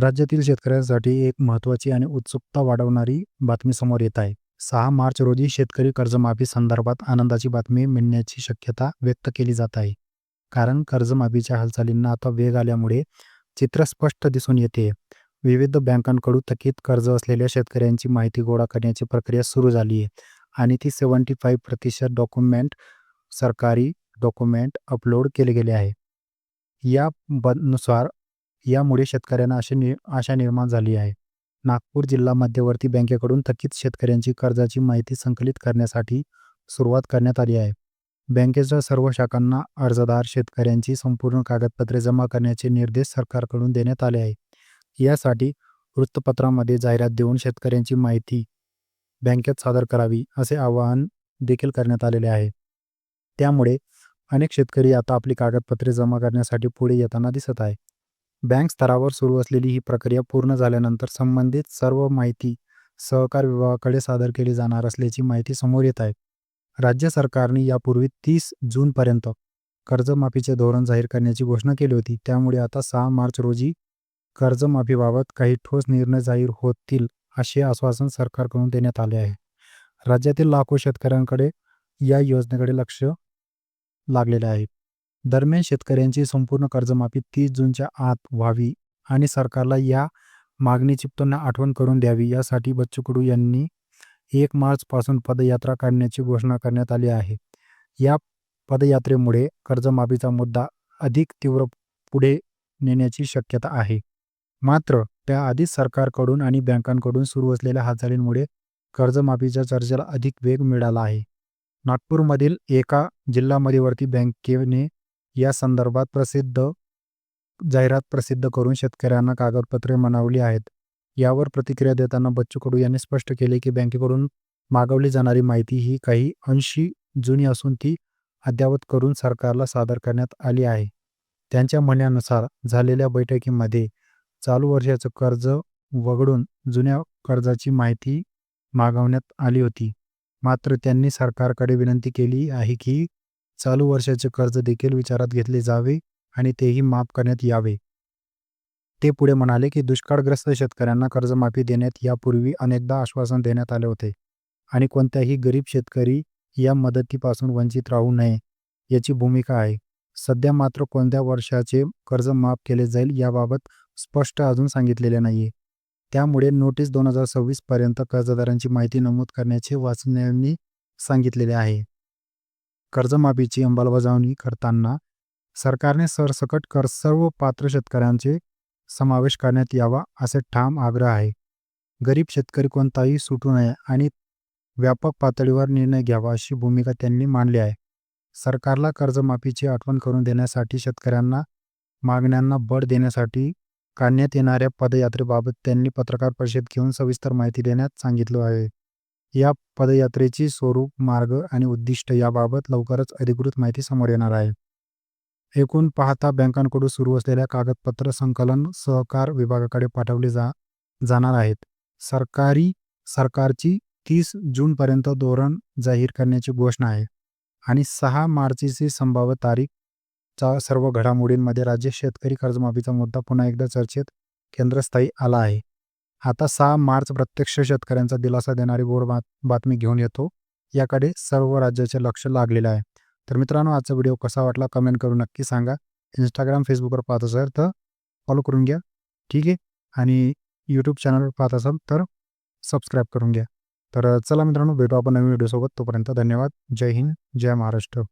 राज्यातील शेतकऱ्यांसाठी एक महत्त्वाची आणि उत्सुकता वाढवणारी बातमी समोर येत आहे. 6 मार्च रोजी शेतकरी कर्जमाफी संदर्भात आनंदाची बातमी मिळण्याची शक्यता व्यक्त केली जात आहे. कारण कर्जमाफीच्या हालचालींना आता वेग आल्यामुळे चित्र स्पष्ट दिसून येते. विविध बँकांकडून थकीत कर्ज असलेल्या शेतकऱ्यांची माहिती गोळा करण्याची प्रक्रिया सुरू झाली आहे आणि ती 75% सरकारी डॉक्युमेंट अपलोड केले गेले आहे. या नुसार यामुळे शेतकऱ्यांना आशा निर्माण झाली आहे. नागपूर जिल्हा मध्यवर्ती बँकेकडून थकीत शेतकऱ्यांची कर्जाची माहिती संकलित करण्यासाठी सुरुवात करण्यात आली आहे. बँकेच्या सर्व शाखांना अर्जदार शेतकऱ्यांची संपूर्ण कागदपत्रे जमा करण्याचे निर्देश सरकारकडून देण्यात आले आहे. यासाठी वृत्तपत्रामध्ये जाहिरात देऊन शेतकऱ्यांची माहिती बँकेत सादर करावी असे आवाहन देखील करण्यात आलेले आहे. त्यामुळे अनेक शेतकरी आता आपली कागदपत्रे जमा करण्यासाठी पुढे येताना दिसत आहे. बँक स्तरावर सुरू असलेली ही प्रक्रिया पूर्ण झाल्यानंतर संबंधित सर्व माहिती सहकार विभागाकडे सादर केली जाणार असल्याची माहिती समोर येत आहे. राज्य सरकारने यापूर्वी 30 जूनपर्यंत कर्जमाफीचे धोरण जाहीर करण्याची घोषणा केली होती. त्यामुळे आता 6 मार्च रोजी कर्जमाफीबाबत काही ठोस निर्णय जाहीर होतील असे आश्वासन सरकारकडून देण्यात आले आहे. राज्यातील लाखो शेतकऱ्यांकडे या योजनेकडे लक्ष लागलेले आहे. दरम्यान शेतकऱ्यांची संपूर्ण कर्जमाफी 30 जूनच्या आत व्हावी आणि सरकारला या मागणीची पुन्हा आठवण करून द्यावी यासाठी बच्चू कडू यांनी 1 मार्चपासून पदयात्रा काढण्याची घोषणा करण्यात आली आहे. या पदयात्रेमुळे कर्जमाफीचा मुद्दा अधिक तीव्र पुढे नेण्याची शक्यता आहे. मात्र त्याआधीच सरकारकडून आणि बँकांकडून सुरू असलेल्या हालचालींमुळे कर्जमाफीच्या चर्चेला अधिक वेग मिळाला आहे. नागपूरमधील एका जिल्हा मध्यवर्ती बँकेने या संदर्भात जाहिरात प्रसिद्ध करून शेतकऱ्यांना कागदपत्रे मनवली आहेत. यावर प्रतिक्रिया देताना बच्चू कडू यांनी स्पष्ट केले की बँकेकडून मागवली जाणारी माहिती ही काही अंशी जुनी असून ती अद्ययावत करून सरकारला सादर करण्यात आली आहे. त्यांच्या म्हणण्यानुसार झालेल्या बैठकीमध्ये चालू वर्षाचं कर्ज वगळून जुन्या कर्जाची माहिती मागवण्यात आली होती. मात्र त्यांनी सरकारकडे विनंती केली आहे की चालू वर्षाचे कर्ज देखील विचारात घेतले जावे आणि तेही माफ करण्यात यावे. ते पुढे म्हणाले की दुष्काळग्रस्त शेतकऱ्यांना कर्जमाफी देण्यात यापूर्वी अनेकदा आश्वासन देण्यात आले होते आणि कोणत्याही गरीब शेतकरी या मदतीपासून वंचित राहू नये याची भूमिका आहे. सध्या मात्र कोणत्या वर्षाचे कर्ज माफ केले जाईल याबाबत स्पष्ट अजून सांगितलेले नाहीये. त्यामुळे नोटीस 2026 पर्यंत कर्जदारांची माहिती नमूद करण्याचे वाचण्यांनी सांगितलेले आहे. कर्जमाफीची अंमलबजावणी करताना सरकारने सरसकट सर्व पात्र शेतकऱ्यांचे समावेश करण्यात यावा असे ठाम आग्रह आहे. गरीब शेतकरी कोणताही सुटू नये आणि व्यापक पातळीवर निर्णय घ्यावा अशी भूमिका त्यांनी मांडली आहे. सरकारला कर्जमाफीची आठवण करून देण्यासाठी शेतकऱ्यांना मागण्यांना बळ देण्यासाठी काढण्यात येणाऱ्या पदयात्रेबाबत त्यांनी पत्रकार परिषद घेऊन सविस्तर माहिती देण्यात सांगितलं आहे. या पदयात्रेची स्वरूप, मार्ग आणि उद्दिष्ट याबाबत लवकरच अधिकृत माहिती समोर येणार आहे. एकूण पाहता बँकांकडून सुरू असलेल्या कागदपत्र संकलन सहकार विभागाकडे पाठवले जाणार आहेत. सरकारची 30 जूनपर्यंत धोरण जाहीर करण्याची घोषणा आहे आणि 6 मार्चची संभाव्य तारीख सर्व घडामोडींमध्ये राज्य शेतकरी कर्जमाफीचा मुद्दा पुन्हा एकदा चर्चेत केंद्रस्थानी आला आहे. आता 6 मार्च प्रत्यक्ष शेतकऱ्यांचा दिलासा देणारी गोड बातमी घेऊन येतो. याकडे सर्व राज्याचे लक्ष लागलेलं आहे. तर मित्रांनो, आजचा व्हिडिओ कसा वाटला कमेंट करून नक्की सांगा. इंस्टाग्राम, फेसबुकवर पाहत असाल तर फॉलो करून घ्या, ठीक आहे. आणि यूट्यूब चॅनलवर पाहत असाल तर सबस्क्राईब करून घ्या. तर चला मित्रांनो, भेटू आपण नवीन व्हिडिओसोबत. तोपर्यंत धन्यवाद. जय हिंद, जय महाराष्ट्र.